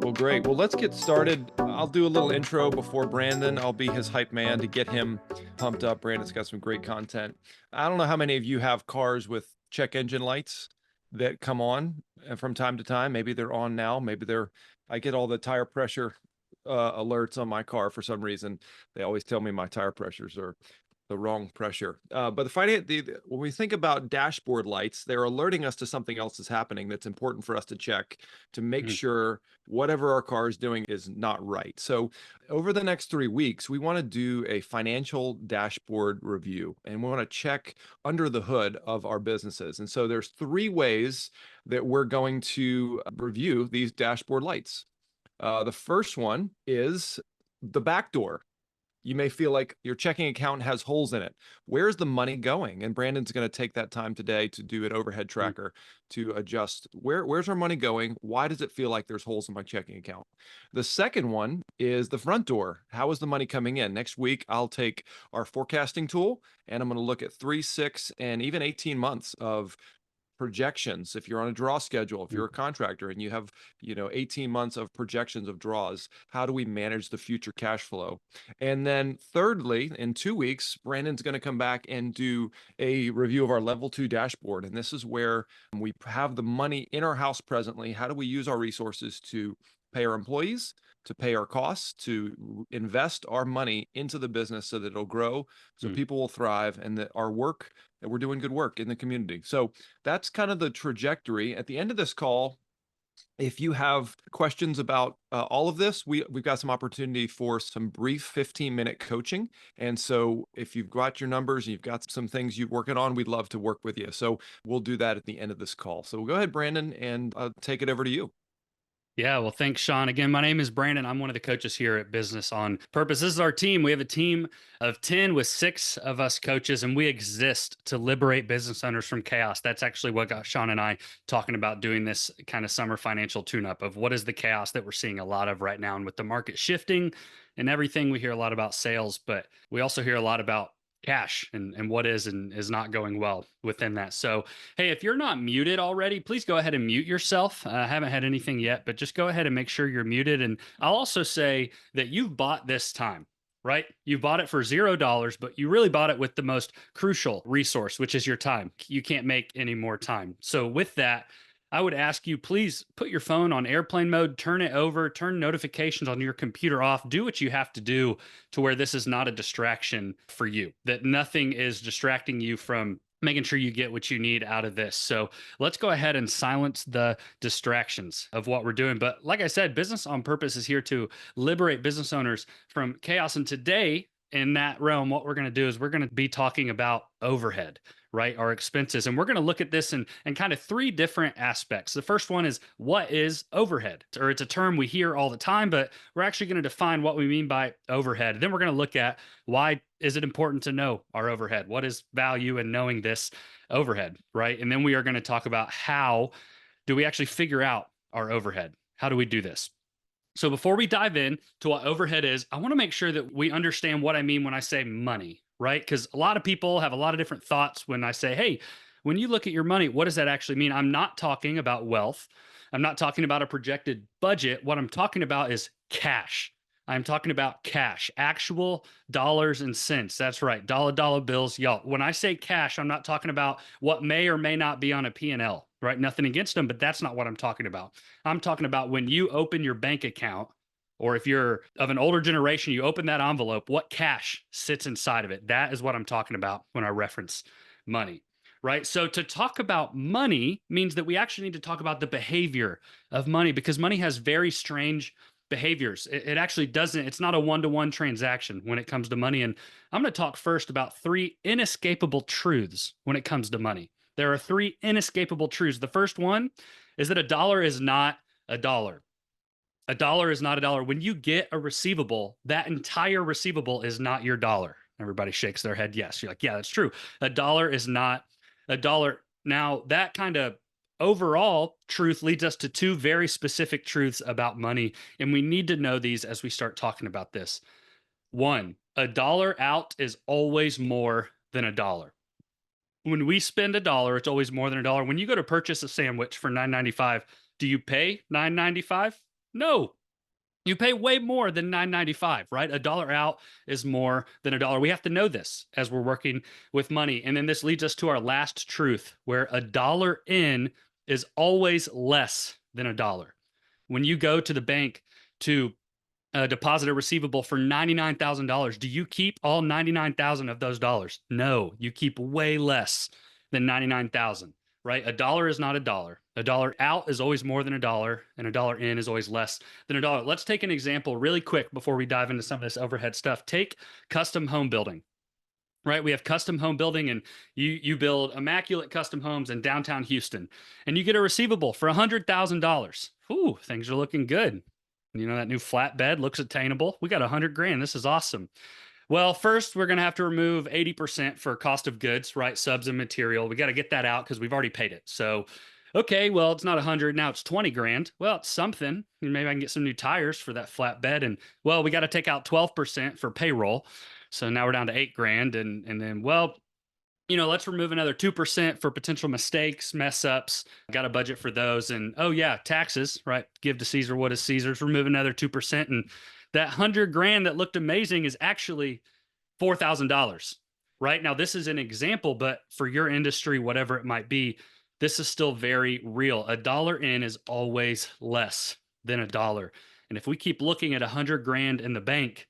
Well, great. Well, let's get started. I'll do a little intro before Brandon. I'll be his hype man to get him pumped up. Brandon's got some great content. I don't know how many of you have cars with check engine lights that come on from time to time. Maybe they're on now. I get all the tire pressure alerts on my car for some reason. They always tell me my tire pressures are the wrong pressure. But when we think about dashboard lights, they're alerting us to something else is happening that's important for us to check to make Mhm. sure whatever our car is doing is not right. So over the next 3 weeks, we want to do a financial dashboard review, and we want to check under the hood of our businesses. And so there's 3 ways that we're going to review these dashboard lights. The first one is the back door. You may feel like your checking account has holes in it. Where's the money going? And Brandon's going to take that time today to do an overhead Mm. tracker to adjust where's our money going? Why does it feel like there's holes in my checking account? The second one is the front door. How is the money coming in? Next week, I'll take our forecasting tool and I'm going to look at 3, 6, and even 18 months of projections. If you're on a draw schedule, if you're Mm. a contractor and you have 18 months of projections of draws, how do we manage the future cash flow? And then thirdly, in 2 weeks, Brandon's going to come back and do a review of our level 2 dashboard, and this is where we have the money in our house presently. How do we use our resources to pay our employees, to pay our costs, to invest our money into the business so that it'll grow, so Mm. people will thrive, and that we're doing good work in the community. So that's kind of the trajectory. At the end of this call, if you have questions about all of this, we've got some opportunity for some brief 15-minute coaching. And so if you've got your numbers and you've got some things you're working on, we'd love to work with you. So we'll do that at the end of this call. So we'll go ahead, Brandon, and take it over to you. Yeah, well, thanks, Shawn. Again, my name is Brandon. I'm one of the coaches here at Business on Purpose. This is our team. We have a team of 10 with 6 of us coaches, and we exist to liberate business owners from chaos. That's actually what got Shawn and I talking about doing this kind of summer financial tune up of what is the chaos that we're seeing a lot of right now. And with the market shifting and everything, we hear a lot about sales, but we also hear a lot about cash and what is and is not going well within that. So, hey, if you're not muted already, please go ahead and mute yourself. I haven't had anything yet, but just go ahead and make sure you're muted. And I'll also say that you've bought this time, right? You bought it for $0, but you really bought it with the most crucial resource, which is your time. You can't make any more time. So, with that, I would ask you, please put your phone on airplane mode, turn it over, turn notifications on your computer off, do what you have to do to where this is not a distraction for you, that nothing is distracting you from making sure you get what you need out of this. So let's go ahead and silence the distractions of what we're doing. But like I said, Business on Purpose is here to liberate business owners from chaos. And today, in that realm, what we're going to do is we're going to be talking about overhead, right? Our expenses. And we're going to look at this in kind of 3 different aspects. The first one is, what is overhead? Or it's a term we hear all the time, but we're actually going to define what we mean by overhead. Then we're going to look at, why is it important to know our overhead? What is value in knowing this overhead, right? And then we are going to talk about, how do we actually figure out our overhead? How do we do this? So before we dive in to what overhead is, I want to make sure that we understand what I mean when I say money, right? Because a lot of people have a lot of different thoughts when I say, hey, when you look at your money, what does that actually mean? I'm not talking about wealth. I'm not talking about a projected budget. What I'm talking about is cash. I'm talking about cash, actual dollars and cents. That's right, dollar bills, y'all. When I say cash, I'm not talking about what may or may not be on a P&L, right? Nothing against them, but that's not what I'm talking about. I'm talking about when you open your bank account, or if you're of an older generation, you open that envelope, what cash sits inside of it. That is what I'm talking about when I reference money, right? So to talk about money means that we actually need to talk about the behavior of money, because money has very strange behaviors. It actually doesn't, it's not a one-to-one transaction when it comes to money. And I'm going to talk first about 3 inescapable truths when it comes to money. There are 3 inescapable truths. The first one is that a dollar is not a dollar. A dollar is not a dollar. When you get a receivable, that entire receivable is not your dollar. Everybody shakes their head. Yes. You're like, yeah, that's true. A dollar is not a dollar. Now, that kind of overall truth leads us to 2 very specific truths about money. And we need to know these as we start talking about this. 1, a dollar out is always more than a dollar. When we spend a dollar, it's always more than a dollar. When you go to purchase a sandwich for $9.95, do you pay $9.95? No, you pay way more than 9.95, right? A dollar out is more than a dollar. We have to know this as we're working with money. And then this leads us to our last truth, where a dollar in is always less than a dollar. When you go to the bank to deposit a receivable for $99,000, do you keep all 99,000 of those dollars? No, you keep way less than 99,000, right? A dollar is not a dollar. A dollar out is always more than a dollar, and a dollar in is always less than a dollar. Let's take an example really quick before we dive into some of this overhead stuff. Take custom home building. Right, we have custom home building, and you build immaculate custom homes in downtown Houston, and you get a receivable for $100,000. Ooh, things are looking good. You know, that new flatbed looks attainable. We got 100 grand. This is awesome. Well, first we're going to have to remove 80% for cost of goods, right? Subs and material. We got to get that out because we've already paid it. So, okay, well, it's not 100 now; it's 20 grand. Well, it's something. Maybe I can get some new tires for that flatbed, and well, we got to take out 12% for payroll. So now we're down to 8 grand, and then well, let's remove another 2% for potential mistakes, mess ups. Got a budget for those. And oh, yeah, taxes, right? Give to Caesar what is Caesar's. Remove another 2%. And that 100 grand that looked amazing is actually $4,000, right? Now, this is an example, but for your industry, whatever it might be, this is still very real. A dollar in is always less than a dollar. And if we keep looking at 100 grand in the bank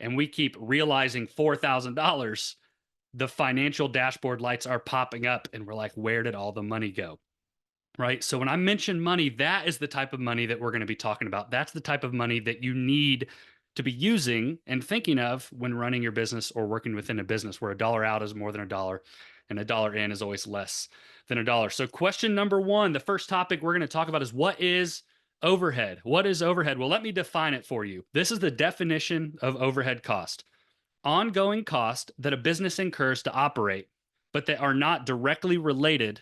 and we keep realizing $4,000, the financial dashboard lights are popping up and we're like, where did all the money go? Right. So when I mention money, that is the type of money that we're going to be talking about. That's the type of money that you need to be using and thinking of when running your business or working within a business where a dollar out is more than a dollar and a dollar in is always less than a dollar. So question number one, the first topic we're going to talk about is, what is overhead? What is overhead? Well, let me define it for you. This is the definition of overhead cost: ongoing cost that a business incurs to operate, but that are not directly related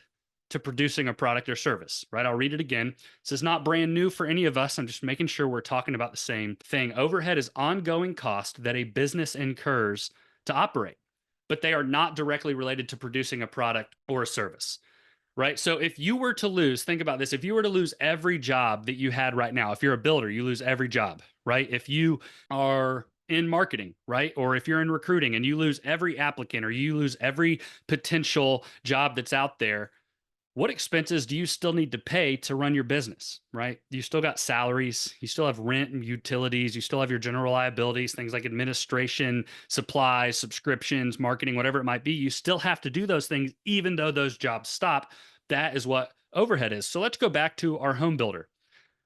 to producing a product or service, right? I'll read it again. This is not brand new for any of us. I'm just making sure we're talking about the same thing. Overhead is ongoing cost that a business incurs to operate, but they are not directly related to producing a product or a service. Right. So if you were to lose, think about this. If you were to lose every job that you had right now, if you're a builder, you lose every job, right? If you are in marketing, right? Or if you're in recruiting and you lose every applicant or you lose every potential job that's out there, what expenses do you still need to pay to run your business, right? You still got salaries, you still have rent and utilities, you still have your general liabilities, things like administration, supplies, subscriptions, marketing, whatever it might be. You still have to do those things, even though those jobs stop. That is what overhead is. So let's go back to our home builder.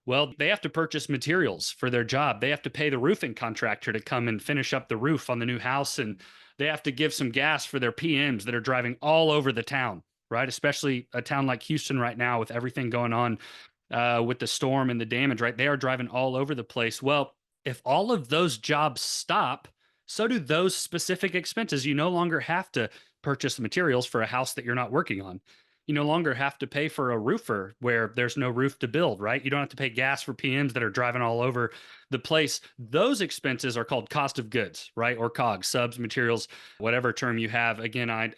Well, they have to purchase materials for their job. They have to pay the roofing contractor to come and finish up the roof on the new house. And they have to give some gas for their PMs that are driving all over the town, right? Especially a town like Houston right now with everything going on with the storm and the damage, right? They are driving all over the place. Well, if all of those jobs stop, so do those specific expenses. You no longer have to purchase the materials for a house that you're not working on. You no longer have to pay for a roofer where there's no roof to build, right? You don't have to pay gas for PMs that are driving all over the place. Those expenses are called cost of goods, right? Or COGS, subs, materials, whatever term you have. Again, I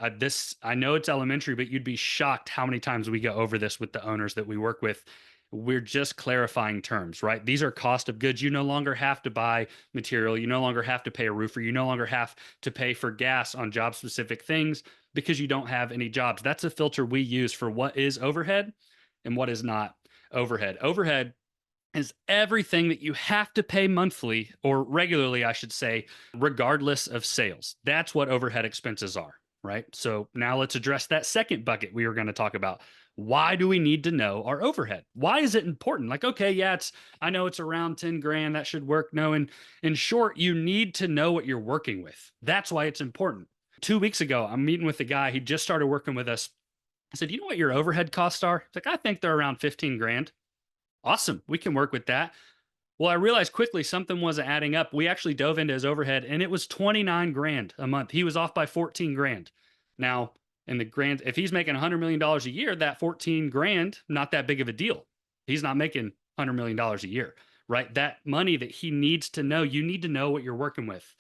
know it's elementary, but you'd be shocked how many times we go over this with the owners that we work with. We're just clarifying terms, right? These are cost of goods. You no longer have to buy material. You no longer have to pay a roofer. You no longer have to pay for gas on job specific things because you don't have any jobs. That's a filter we use for what is overhead and what is not overhead. Overhead is everything that you have to pay monthly or regularly, I should say, regardless of sales. That's what overhead expenses are, right? So now let's address that second bucket we were going to talk about. Why do we need to know our overhead? Why is it important? Like, okay, yeah, I know it's around 10 grand. That should work. No, in short, you need to know what you're working with. That's why it's important. 2 weeks ago, I'm meeting with a guy. He just started working with us. I said, you know what your overhead costs are? He's like, I think they're around 15 grand. Awesome. We can work with that. Well, I realized quickly something wasn't adding up. We actually dove into his overhead and it was 29 grand a month. He was off by 14 grand. Now, in the grand, if he's making $100 million a year, that 14 grand, not that big of a deal. He's not making $100 million a year, right? That money that he needs to know, you need to know what you're working with.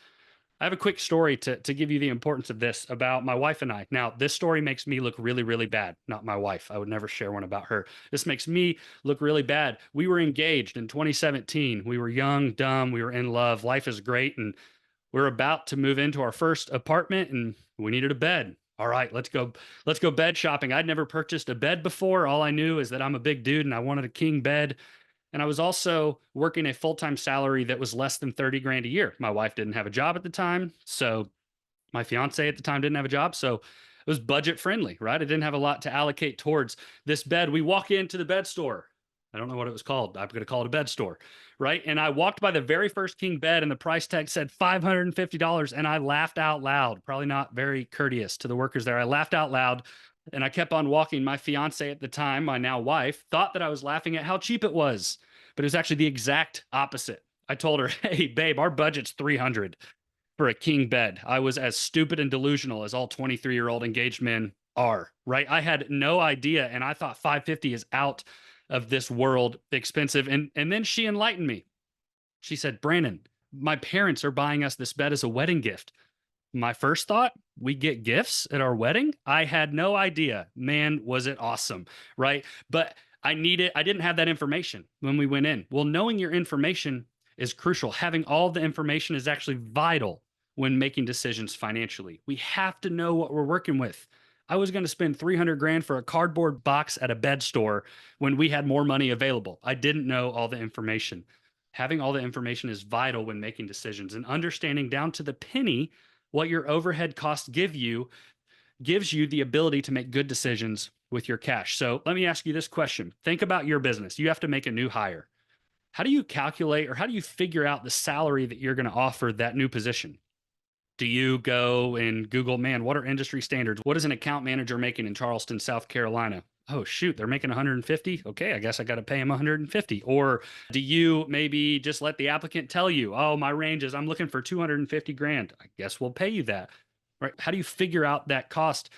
I have a quick story to give you the importance of this about my wife and I. Now, this story makes me look really, really bad. Not my wife. I would never share one about her. This makes me look really bad. We were engaged in 2017. We were young, dumb. We were in love. Life is great. And we're about to move into our first apartment and we needed a bed. All right, let's go. Let's go bed shopping. I'd never purchased a bed before. All I knew is that I'm a big dude and I wanted a king bed. And I was also working a full-time salary that was less than 30 grand a year. My wife didn't have a job at the time. So my fiance at the time didn't have a job. So it was budget friendly, right? I didn't have a lot to allocate towards this bed. We walk into the bed store. I don't know what it was called. I'm going to call it a bed store, right? And I walked by the very first king bed and the price tag said $550. And I laughed out loud, probably not very courteous to the workers there. I laughed out loud and I kept on walking. My fiance at the time, my now wife, thought that I was laughing at how cheap it was, but it was actually the exact opposite. I told her, "Hey, babe, our budget's 300 for a king bed." I was as stupid and delusional as all 23-year-old engaged men are, right? I had no idea. And I thought 550 is out of this world expensive. And then she enlightened me. She said, "Brandon, my parents are buying us this bed as a wedding gift." My first thought, we get gifts at our wedding? I had no idea. Man, was it awesome, right? But I didn't have that information when we went in. Well, knowing your information is crucial. Having all the information is actually vital when making decisions financially. We have to know what we're working with. I was going to spend 300 grand for a cardboard box at a bed store when we had more money available. I didn't know all the information. Having all the information is vital when making decisions, and understanding down to the penny what your overhead costs gives you the ability to make good decisions with your cash. So let me ask you this question. Think about your business. You have to make a new hire. How do you calculate or how do you figure out the salary that you're going to offer that new position? Do you go and Google, man, what are industry standards? What is an account manager making in Charleston, South Carolina? Oh, shoot, they're making 150. Okay, I guess I got to pay them 150. Or do you maybe just let the applicant tell you, oh, my range is I'm looking for 250 grand. I guess we'll pay you that. Right? How do you figure out that cost?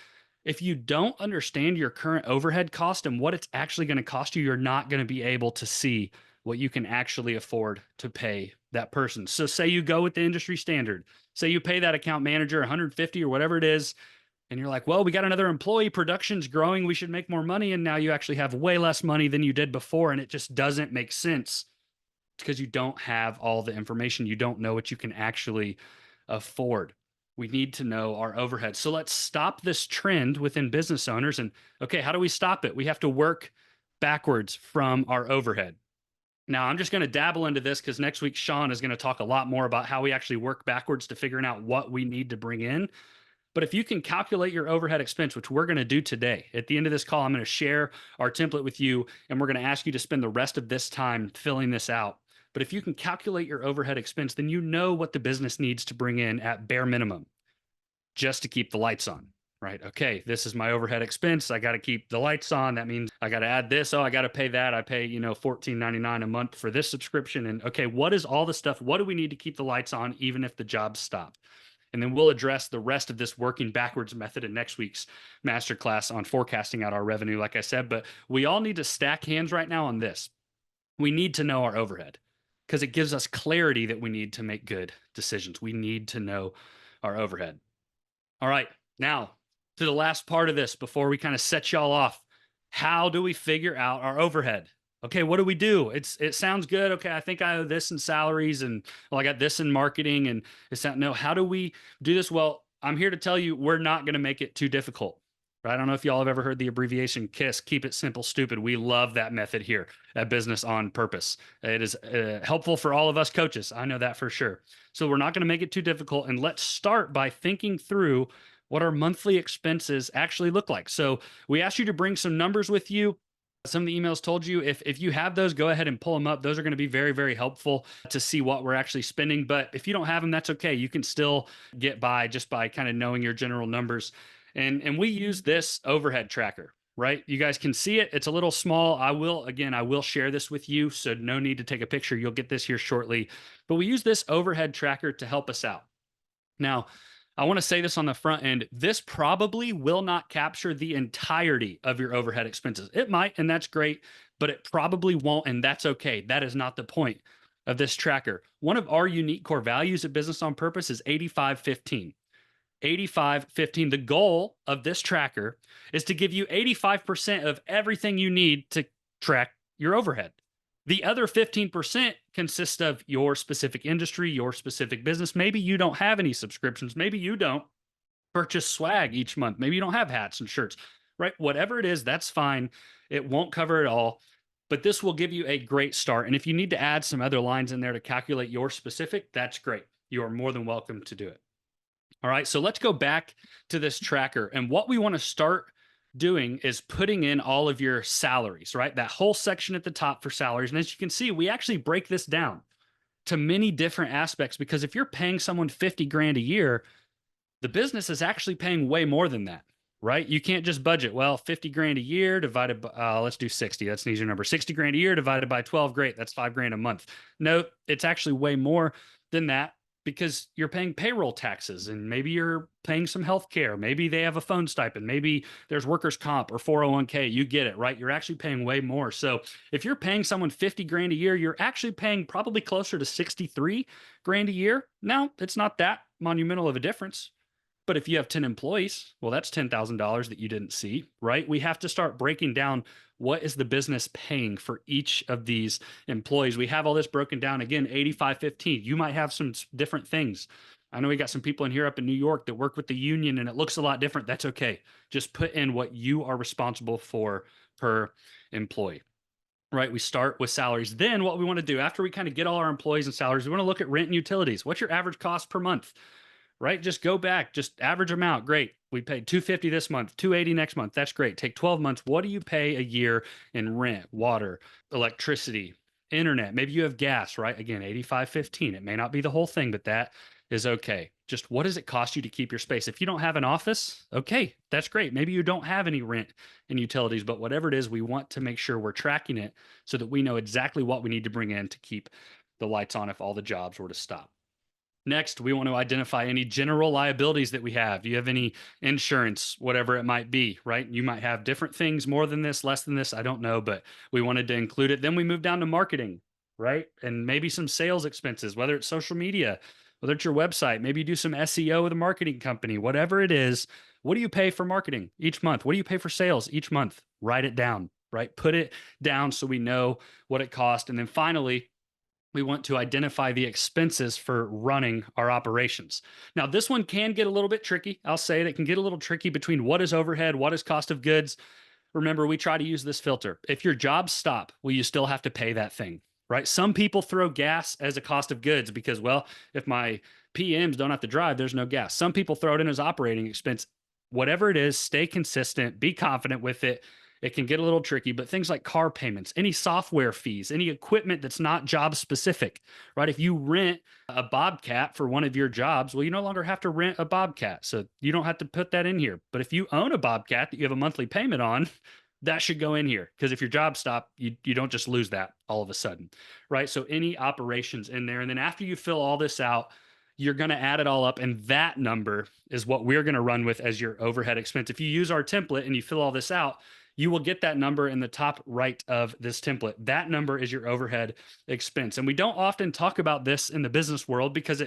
If you don't understand your current overhead cost and what it's actually going to cost you, you're not going to be able to see what you can actually afford to pay that person. So say you go with the industry standard, say you pay that account manager 150 or whatever it is, and you're like, well, we got another employee, production's growing, we should make more money. And now you actually have way less money than you did before. And it just doesn't make sense because you don't have all the information. You don't know what you can actually afford. We need to know our overhead. So let's stop this trend within business owners. And okay, how do we stop it? We have to work backwards from our overhead. Now, I'm just going to dabble into this because next week, Shawn is going to talk a lot more about how we actually work backwards to figuring out what we need to bring in. But if you can calculate your overhead expense, which we're going to do today, at the end of this call, I'm going to share our template with you, and we're going to ask you to spend the rest of this time filling this out. But if you can calculate your overhead expense, then you know what the business needs to bring in at bare minimum just to keep the lights on, right? Okay, this is my overhead expense. I got to keep the lights on. That means I got to add this. Oh, I got to pay that. I pay, $14.99 a month for this subscription. And okay, what is all the stuff? What do we need to keep the lights on even if the jobs stop? And then we'll address the rest of this working backwards method in next week's masterclass on forecasting out our revenue, like I said. But we all need to stack hands right now on this. We need to know our overhead because it gives us clarity that we need to make good decisions. We need to know our overhead. All right, now to the last part of this before we kind of set y'all off. How do we figure out our overhead? Okay, what do we do? It sounds good. Okay, I think I owe this in salaries, and well, I got this in marketing, and it's not. No, how do we do this? Well, I'm here to tell you we're not going to make it too difficult. Right? I don't know if y'all have ever heard the abbreviation KISS, keep it simple, stupid. We love that method here at Business on Purpose. It is helpful for all of us coaches. I know that for sure. So we're not going to make it too difficult, and let's start by thinking through what our monthly expenses actually look like. So we asked you to bring some numbers with you. Some of the emails told you if you have those, go ahead and pull them up. Those are going to be very, very helpful to see what we're actually spending. But if you don't have them, that's okay. You can still get by just by kind of knowing your general numbers. And we use this overhead tracker, right? You guys can see it. It's a little small. I will share this with you. So no need to take a picture. You'll get this here shortly. But we use this overhead tracker to help us out. Now, I want to say this on the front end. This probably will not capture the entirety of your overhead expenses. It might, and that's great, but it probably won't, and that's okay. That is not the point. of this tracker. One of our unique core values at Business on Purpose is 85-15. 85-15. The goal of this tracker is to give you 85% of everything you need to track your overhead. The other 15% consists of your specific industry, your specific business. Maybe you don't have any subscriptions. Maybe you don't purchase swag each month. Maybe you don't have hats and shirts, right? Whatever it is, that's fine. It won't cover it all, but this will give you a great start. And if you need to add some other lines in there to calculate your specific, that's great. You are more than welcome to do it. All right, so let's go back to this tracker. And what we want to start doing is putting in all of your salaries, right? That whole section at the top for salaries. And as you can see, we actually break this down to many different aspects, because if you're paying someone 50 grand a year, the business is actually paying way more than that, right? You can't just budget, well, 50 grand a year divided by, let's do 60. That's an easier number. 60 grand a year divided by 12. Great. That's 5 grand a month. No, it's actually way more than that, because you're paying payroll taxes, and maybe you're paying some health care. Maybe they have a phone stipend. Maybe there's workers' comp or 401k. You get it, right? You're actually paying way more. So if you're paying someone 50 grand a year, you're actually paying probably closer to 63 grand a year. Now, it's not that monumental of a difference. But if you have 10 employees, well, that's $10,000 that you didn't see, right? We have to start breaking down, what is the business paying for each of these employees. We have all this broken down, again, 85-15. You might have some different things. I know we got some people in here up in New York that work with the union and it looks a lot different. That's okay. Just put in what you are responsible for per employee. Right, we start with salaries. Then what we want to do after we kind of get all our employees and salaries, we want to look at rent and utilities. What's your average cost per month? Right? Just go back, just average them out. Great. We paid 250 this month, 280 next month. That's great. Take 12 months. What do you pay a year in rent, water, electricity, internet? Maybe you have gas, right? Again, 85-15. It may not be the whole thing, but that is okay. Just what does it cost you to keep your space? If you don't have an office, okay, that's great. Maybe you don't have any rent and utilities, but whatever it is, we want to make sure we're tracking it so that we know exactly what we need to bring in to keep the lights on if all the jobs were to stop. Next, we want to identify any general liabilities that we have. Do you have any insurance, whatever it might be, right? You might have different things, more than this, less than this, I don't know, but we wanted to include it. Then we move down to marketing, right? And maybe some sales expenses, whether it's social media, whether it's your website, maybe you do some SEO with a marketing company, whatever it is. What do you pay for marketing each month? What do you pay for sales each month? Write it down, right? Put it down so we know what it costs. And then finally, we want to identify the expenses for running our operations. Now, this one can get a little bit tricky. I'll say it can get a little tricky between what is overhead, what is cost of goods. Remember, we try to use this filter. If your jobs stop, well, you still have to pay that thing, right? Some people throw gas as a cost of goods because, well, if my PMs don't have to drive, there's no gas. Some people throw it in as operating expense. Whatever it is, stay consistent, be confident with it. It can get a little tricky, but things like car payments, any software fees, any equipment that's not job specific, right? If you rent a Bobcat for one of your jobs, well, you no longer have to rent a Bobcat. So you don't have to put that in here. But if you own a Bobcat that you have a monthly payment on, that should go in here, because if your job stopped, you don't just lose that all of a sudden, right? So any operations in there. And then after you fill all this out, you're going to add it all up. And that number is what we're going to run with as your overhead expense. If you use our template and you fill all this out, you will get that number in the top right of this template. That number is your overhead expense. And we don't often talk about this in the business world because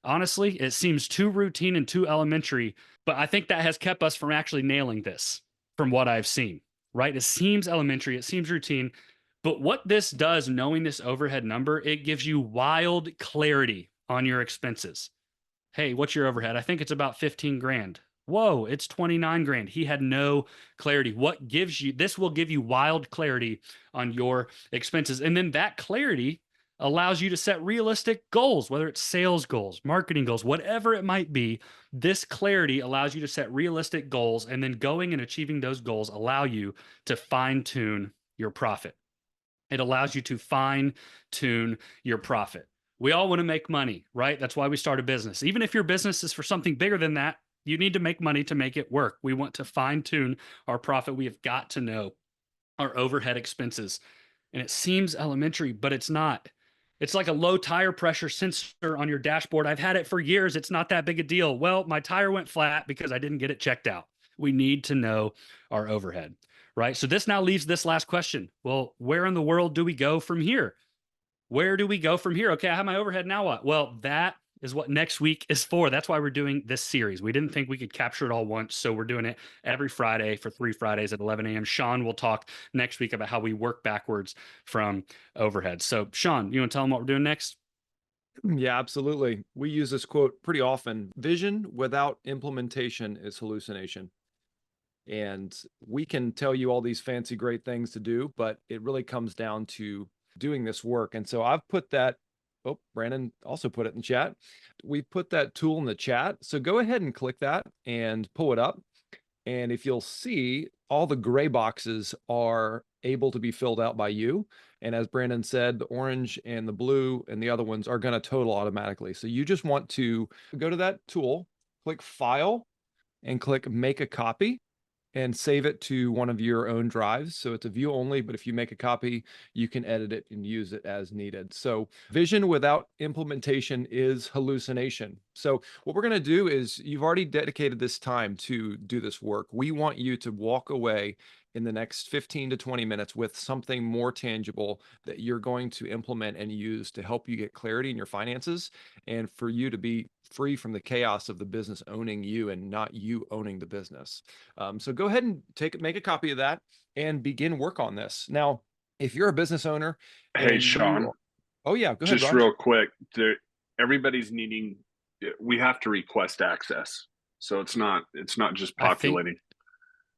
honestly, it seems too routine and too elementary, but I think that has kept us from actually nailing this from what I've seen, right? It seems elementary, it seems routine, but what this does, knowing this overhead number, it gives you wild clarity on your expenses. Hey, what's your overhead? I think it's about 15 grand. Whoa, it's 29 grand. He had no clarity. This will give you wild clarity on your expenses. And then that clarity allows you to set realistic goals, whether it's sales goals, marketing goals, whatever it might be. This clarity allows you to set realistic goals, and then going and achieving those goals allow you to fine tune your profit. It allows you to fine tune your profit. We all want to make money, right? That's why we start a business. Even if your business is for something bigger than that, you need to make money to make it work. We want to fine tune our profit. We have got to know our overhead expenses. And it seems elementary, but it's not. It's like a low tire pressure sensor on your dashboard. I've had it for years. It's not that big a deal. Well, my tire went flat because I didn't get it checked out. We need to know our overhead, right? So this now leaves this last question. Well, where in the world do we go from here? where do we go from here? Okay, I have my overhead. Now what? Well, that is what next week is for. That's why we're doing this series. We didn't think we could capture it all once. So we're doing it every Friday for 3 Fridays at 11 a.m. Shawn will talk next week about how we work backwards from overhead. So, Shawn, you want to tell them what we're doing next? Yeah, absolutely. We use this quote pretty often. Vision without implementation is hallucination. And we can tell you all these fancy, great things to do, but it really comes down to doing this work. And so I've put that. Oh, Brandon also put it in chat. We put that tool in the chat. So go ahead and click that and pull it up. And if you'll see, all the gray boxes are able to be filled out by you. And as Brandon said, the orange and the blue and the other ones are going to total automatically. So you just want to go to that tool, click File, and click Make a Copy and save it to one of your own drives. So it's a view only, but if you make a copy, you can edit it and use it as needed. So vision without implementation is hallucination. So what we're going to do is you've already dedicated this time to do this work. We want you to walk away in the next 15 to 20 minutes with something more tangible that you're going to implement and use to help you get clarity in your finances and for you to be free from the chaos of the business owning you and not you owning the business. So go ahead and make a copy of that and begin work on this. Now, if you're a business owner Hey, and Shawn, oh yeah, go ahead, just Raj. real quick, everybody's needing, we have to request access. So it's not just I think, populating.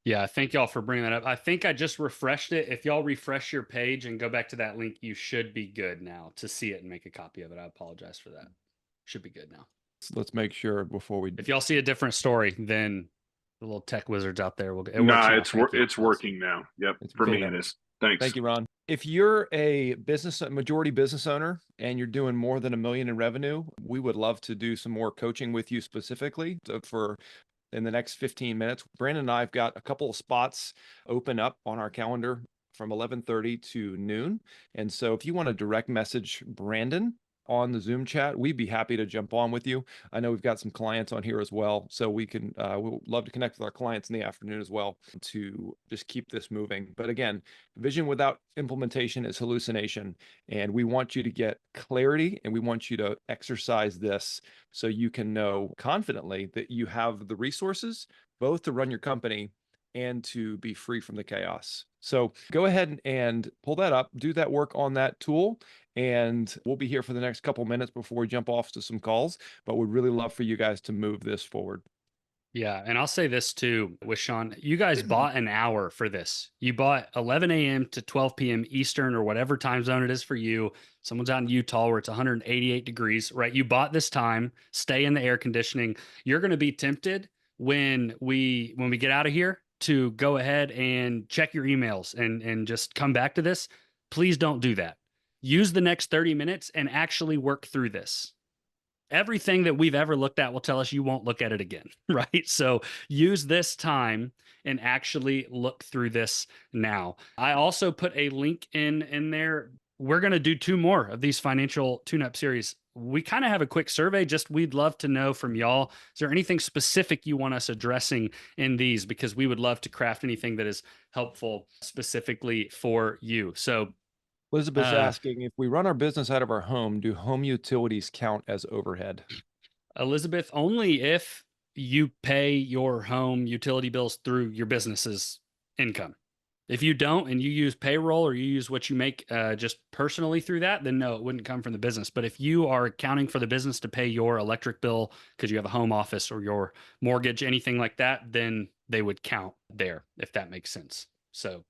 yeah, thank y'all for bringing that up. I think I just refreshed it. If y'all refresh your page and go back to that link, you should be good now to see it and make a copy of it. I apologize for that. Should be good now. Let's make sure before we. If y'all see a different story, then the little tech wizards out there will. It works Nah, now. it's working now. Yep, for me it is. Thanks. Thank you, Ron. If you're a majority business owner and you're doing more than $1 million in revenue, we would love to do some more coaching with you specifically for in the next 15 minutes. Brandon and I have got a couple of spots open up on our calendar from 11:30 to noon. And so if you want to direct message Brandon on the Zoom chat, we'd be happy to jump on with you. I know we've got some clients on here as well, so we'll love to connect with our clients in the afternoon as well to just keep this moving. But again, vision without implementation is hallucination, and we want you to get clarity and we want you to exercise this so you can know confidently that you have the resources both to run your company and to be free from the chaos. So go ahead and pull that up, do that work on that tool, and we'll be here for the next couple minutes before we jump off to some calls, but we'd really love for you guys to move this forward. Yeah, and I'll say this too with Shawn. You guys bought an hour for this. You bought 11 a.m. to 12 p.m. Eastern or whatever time zone it is for you. Someone's out in Utah where it's 188 degrees, right? You bought this time, stay in the air conditioning. You're going to be tempted when we get out of here to go ahead and check your emails and just come back to this. Please don't do that. Use the next 30 minutes and actually work through this. Everything that we've ever looked at will tell us you won't look at it again, right? So use this time and actually look through this now. I also put a link in there. We're going to do 2 more of these financial tune-up series. We kind of have a quick survey. Just we'd love to know from y'all. Is there anything specific you want us addressing in these? Because we would love to craft anything that is helpful specifically for you. So Elizabeth's asking, if we run our business out of our home, do home utilities count as overhead? Elizabeth, only if you pay your home utility bills through your business's income. If you don't and you use payroll or you use what you make just personally through that, then no, it wouldn't come from the business. But if you are accounting for the business to pay your electric bill because you have a home office or your mortgage, anything like that, then they would count there, if that makes sense. So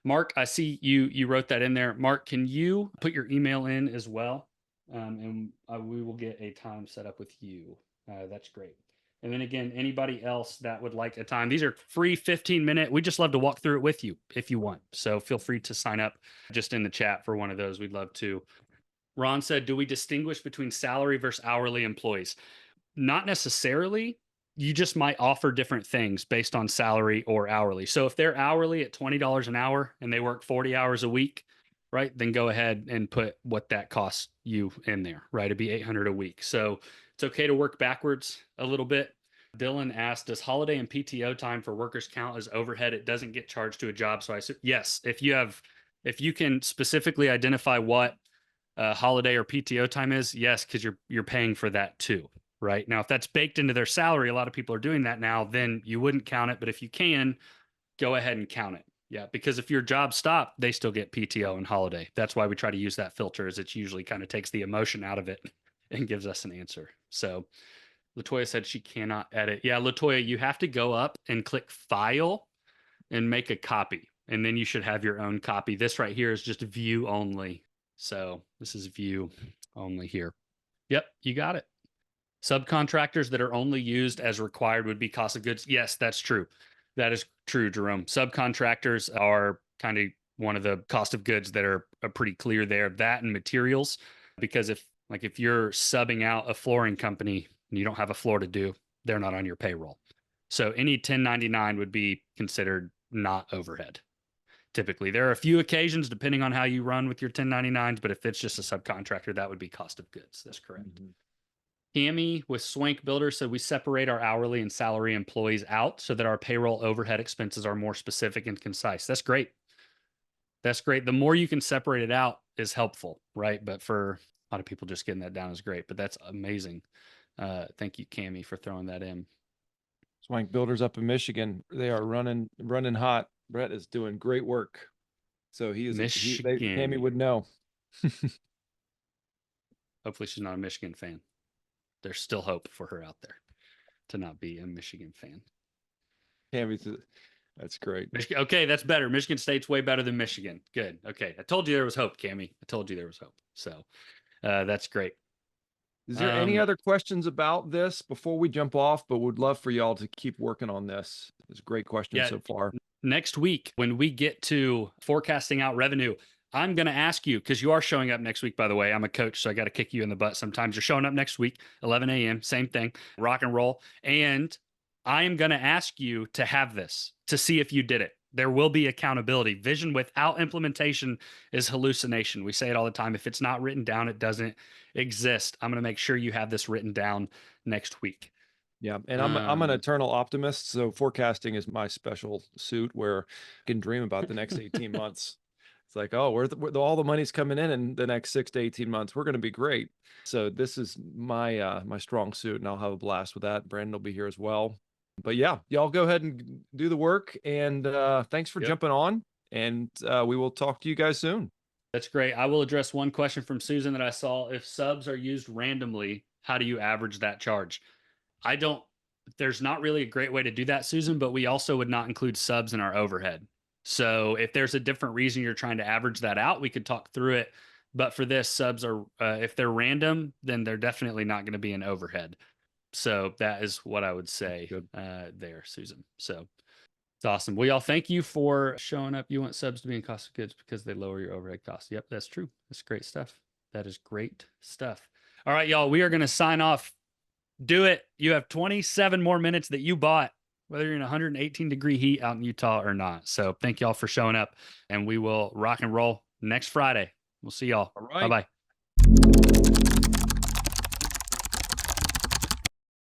Mark, I see you wrote that in there. Mark, can you put your email in as well? And we will get a time set up with you. That's great. And then again, anybody else that would like a time, these are free 15-minute. We just love to walk through it with you if you want. So feel free to sign up just in the chat for one of those. We'd love to. Ron said, do we distinguish between salary versus hourly employees? Not necessarily. You just might offer different things based on salary or hourly. So if they're hourly at $20 an hour and they work 40 hours a week, right, then go ahead and put what that costs you in there, right? It'd be $800 a week. So it's okay to work backwards a little bit. Dylan asked, does holiday and PTO time for workers count as overhead? It doesn't get charged to a job. So I said, yes, if you can specifically identify what holiday or PTO time is? Yes, because you're paying for that too, right? Now, if that's baked into their salary, a lot of people are doing that now, then you wouldn't count it. But if you can, go ahead and count it. Yeah, because if your job stopped, they still get PTO and holiday. That's why we try to use that filter, is it usually kind of takes the emotion out of it and gives us an answer. So Latoya said she cannot edit. Yeah, Latoya, you have to go up and click File and make a copy. And then you should have your own copy. This right here is just view only. So this is view only here. Yep, you got it. Subcontractors that are only used as required would be cost of goods. Yes, that's true. That is true, Jerome. Subcontractors are kind of one of the cost of goods that are pretty clear there. That and materials, because if you're subbing out a flooring company and you don't have a floor to do, they're not on your payroll. So any 1099 would be considered not overhead. Typically, there are a few occasions depending on how you run with your 1099s, but if it's just a subcontractor, that would be cost of goods. That's correct. Mm-hmm. Tammy with Swank Builder said we separate our hourly and salary employees out so that our payroll overhead expenses are more specific and concise. That's great. That's great. The more you can separate it out is helpful, right? But for a lot of people, just getting that down is great. But that's amazing. Thank you, Cammy, for throwing that in. Swank Builders up in Michigan, they are running hot. Brett is doing great work. So he is. Cammy would know. Hopefully, she's not a Michigan fan. There's still hope for her out there to not be a Michigan fan. That's great. Okay, that's better. Michigan State's way better than Michigan. Good. Okay, I told you there was hope, Cammy. I told you there was hope. So that's great. Is there any other questions about this before we jump off? But would love for y'all to keep working on this. It's a great question so far. Next week, when we get to forecasting out revenue, I'm going to ask you, because you are showing up next week, by the way. I'm a coach, so I got to kick you in the butt sometimes. You're showing up next week, 11 a.m., same thing, rock and roll. And I am going to ask you to have this to see if you did it. There will be accountability. Vision without implementation is hallucination. We say it all the time. If it's not written down, it doesn't exist. I'm going to make sure you have this written down next week. Yeah. And I'm an eternal optimist. So forecasting is my special suit where I can dream about the next 18 months. It's like, oh, all the money's coming in the next 6 to 18 months. We're going to be great. So this is my my strong suit, and I'll have a blast with that. Brandon will be here as well. But yeah, y'all go ahead and do the work. And thanks for jumping on. And we will talk to you guys soon. That's great. I will address one question from Susan that I saw. If subs are used randomly, how do you average that charge? There's not really a great way to do that, Susan, but we also would not include subs in our overhead. So if there's a different reason you're trying to average that out, we could talk through it. But for this, subs are, if they're random, then they're definitely not going to be an overhead. So that is what I would say there, Susan. So it's awesome. Well, y'all, thank you for showing up. You want subs to be in cost of goods because they lower your overhead costs. Yep, that's true. That's great stuff. That is great stuff. All right, y'all, we are going to sign off. Do it. You have 27 more minutes that you bought, whether you're in 118-degree heat out in Utah or not. So thank y'all for showing up, and we will rock and roll next Friday. We'll see y'all. All right. Bye-bye.